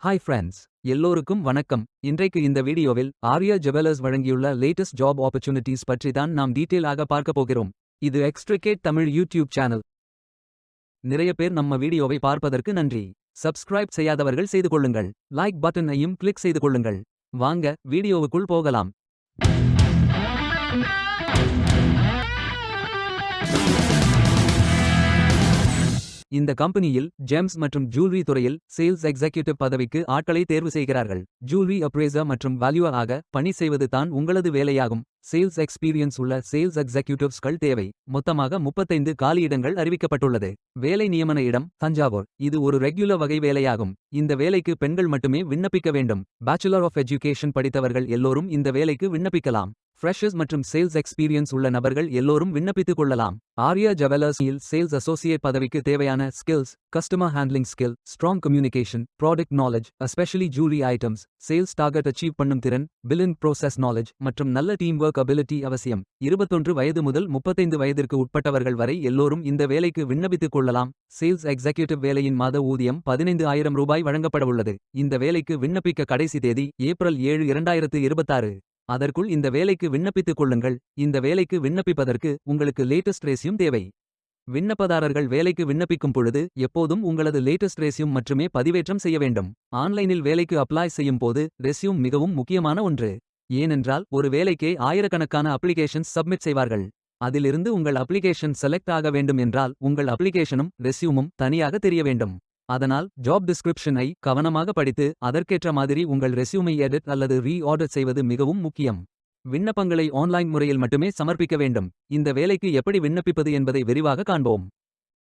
Hi friends, எல்லோருக்கும் வணக்கம். இன்றைக்கு இந்த வீடியோவில் ஆர்யா ஜுவல்லர்ஸ் வழங்கியுள்ள லேட்டஸ்ட் ஜாப் ஆப்பர்ச்சுனிட்டிஸ் பற்றி தான் நாம் டீட்டெயில் ஆக பார்க்க போகிறோம். இது எக்ஸ்ட்ரிகேட் தமிழ் யூடியூப் சேனல். நிறைய பேர் நம்ம வீடியோவை பார்ப்பதற்கு நன்றி. சப்ஸ்கிரைப் செய்யாதவர்கள் செய்து கொள்ளுங்கள். லைக் பட்டனையும் கிளிக் செய்து கொள்ளுங்கள். வாங்க வீடியோவுக்குள் போகலாம். இந்த கம்பெனியில் ஜெம்ஸ் மற்றும் ஜூவல்லரி துறையில் சேல்ஸ் எக்ஸிக்யூட்டிவ் பதவிக்கு ஆட்களை தேர்வு செய்கிறார்கள். ஜூவல்லரி அப்ரைசர் மற்றும் வேல்யூவர் ஆக பணி செய்வது தான் உங்களது வேலையாகும். சேல்ஸ் எக்ஸ்பீரியன்ஸ் உள்ள சேல்ஸ் எக்ஸிக்யூட்டிவ்ஸ்கள் தேவை. மொத்தமாக 35 காலியிடங்கள் அறிவிக்கப்பட்டுள்ளது. வேலை நியமன இடம் தஞ்சாவூர். இது ஒரு ரெகுலர் வகை வேலையாகும். இந்த வேலைக்கு பெண்கள் மட்டுமே விண்ணப்பிக்க வேண்டும். பேச்சுலர் ஆஃப் எஜுகேஷன் படித்தவர்கள் எல்லோரும் இந்த வேலைக்கு விண்ணப்பிக்கலாம். ஃப்ரெஷர்ஸ் மற்றும் சேல்ஸ் எக்ஸ்பீரியன்ஸ் உள்ள நபர்கள் எல்லோரும் விண்ணப்பித்துக் கொள்ளலாம். ஆர்யா ஜுவல்லர்ஸில் சேல்ஸ் அசோசியேட் பதவிக்கு தேவையான skills: customer handling skill, strong communication, product knowledge, especially jewellery items, sales target achieve பண்ணும் திறன், பில்லிங் ப்ரோசஸ் நாலேஜ் மற்றும் நல்ல டீம் ஒர்க் அபிலிட்டி அவசியம். 21 வயது முதல் 35 வயதிற்கு உட்பட்டவர்கள் வரை எல்லோரும் இந்த வேலைக்கு விண்ணப்பித்துக் கொள்ளலாம். சேல்ஸ் எக்ஸிக்யூட்டிவ் வேலையின் மாத ஊதியம் 15,000 ரூபாய் வழங்கப்படவுள்ளது. இந்த வேலைக்கு விண்ணப்பிக்க கடைசி தேதி ஏப்ரல் 7, 2026. அதற்குள் இந்த வேலைக்கு விண்ணப்பித்துக் கொள்ளுங்கள். இந்த வேலைக்கு விண்ணப்பிப்பதற்கு உங்களுக்கு லேட்டஸ்ட் ரெஸ்யூம் தேவை. விண்ணப்பதாரர்கள் வேலைக்கு விண்ணப்பிக்கும் பொழுது எப்போதும் உங்களது லேட்டஸ்ட் ரெஸ்யூம் மட்டுமே பதிவேற்றம் செய்ய வேண்டும். ஆன்லைனில் வேலைக்கு அப்ளை செய்யும் போது ரெஸ்யூம் மிகவும் முக்கியமான ஒன்று. ஏனென்றால் ஒரு வேலைக்கே ஆயிரக்கணக்கான அப்ளிகேஷன்ஸ் சப்மிட் செய்வார்கள். அதிலிருந்து உங்கள் அப்ளிகேஷன் செலக்ட் ஆக வேண்டும் என்றால் உங்கள் அப்ளிகேஷனும் ரெஸ்யூமும் தனியாக தெரிய வேண்டும். அதனால் ஜாப் டிஸ்கிரிப்ஷனை கவனமாக படித்து அதற்கேற்ற மாதிரி உங்கள் ரெஸ்யூமை எடிட் அல்லது ரீஆர்டர் செய்வது மிகவும் முக்கியம். விண்ணப்பங்களை ஆன்லைன் முறையில் மட்டுமே சமர்ப்பிக்க வேண்டும். இந்த வேலைக்கு எப்படி விண்ணப்பிப்பது என்பதை விரிவாக காண்போம்.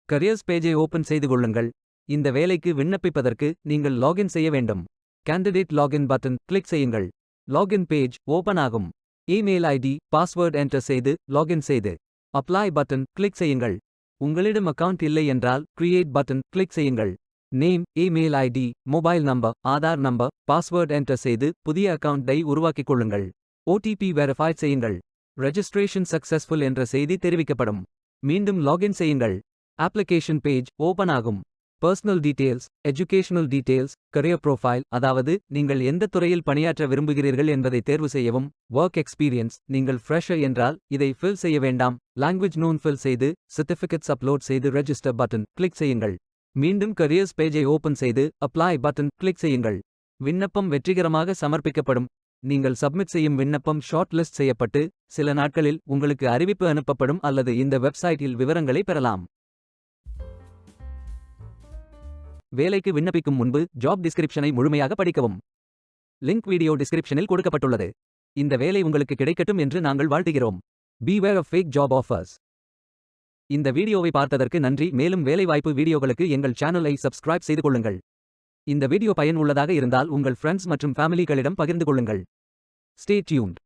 கரியர்ஸ் பேஜை ஓபன் செய்து கொள்ளுங்கள். இந்த வேலைக்கு விண்ணப்பிப்பதற்கு நீங்கள் லாகின் செய்ய வேண்டும். கேண்டிடேட் லாகின் பட்டன் கிளிக் செய்யுங்கள். லாகின் பேஜ் ஓபன் ஆகும். இமெயில் ஐடி, பாஸ்வேர்ட் என்டர் செய்து லாகின் செய்து அப்ளை பட்டன் கிளிக் செய்யுங்கள். உங்களிடம் அக்கவுண்ட் இல்லை என்றால் கிரியேட் பட்டன் கிளிக் செய்யுங்கள். Name, email ID, mobile number, Aadhaar number, password enter செய்து புதிய அக்கவுண்டை உருவாக்கிக் கொள்ளுங்கள். ஓடிபி வெரிஃபை செய்யுங்கள். ரெஜிஸ்ட்ரேஷன் சக்சஸ்ஃபுல் என்ற செய்தி தெரிவிக்கப்படும். மீண்டும் லாகின் செய்யுங்கள். அப்ளிகேஷன் பேஜ் ஓபன் ஆகும். Personal details, educational details, career profile, அதாவது நீங்கள் எந்த துறையில் பணியாற்ற விரும்புகிறீர்கள் என்பதை தேர்வு செய்யவும். ஒர்க் எக்ஸ்பீரியன்ஸ், நீங்கள் ஃப்ரெஷர் என்றால் இதை ஃபில் செய்ய வேண்டாம். லாங்குவேஜ் நோன் ஃபில் செய்து சர்டிஃபிகேட்ஸ் அப்லோட் செய்து ரெஜிஸ்டர் பட்டன் கிளிக் செய்யுங்கள். மீண்டும் கரியர்ஸ் பேஜை ஓபன் செய்து அப்ளை பட்டன் கிளிக் செய்யுங்கள். விண்ணப்பம் வெற்றிகரமாக சமர்ப்பிக்கப்படும். நீங்கள் சப்மிட் செய்யும் விண்ணப்பம் ஷார்ட் லிஸ்ட் செய்யப்பட்டு சில நாட்களில் உங்களுக்கு அறிவிப்பு அனுப்பப்படும் அல்லது இந்த வெப்சைட்டில் விவரங்களை பெறலாம். வேலைக்கு விண்ணப்பிக்கும் முன்பு ஜாப் டிஸ்கிரிப்ஷனை முழுமையாக படிக்கவும். லிங்க் வீடியோ டிஸ்கிரிப்ஷனில் கொடுக்கப்பட்டுள்ளது. இந்த வேலை உங்களுக்கு கிடைக்கட்டும் என்று நாங்கள் வாழ்த்துகிறோம். Beware of fake job offers. இந்த வீடியோவை பார்த்ததற்கு நன்றி. மேலும் வேலைவாய்ப்பு வீடியோகளுக்கு எங்கள் சேனலை சப்ஸ்கிரைப் செய்து கொள்ளுங்கள். இந்த வீடியோ பயன் உள்ளதாக இருந்தால் உங்கள் ஃப்ரெண்ட்ஸ் மற்றும் ஃபேமிலிகளிடம் பகிர்ந்து கொள்ளுங்கள். Stay tuned.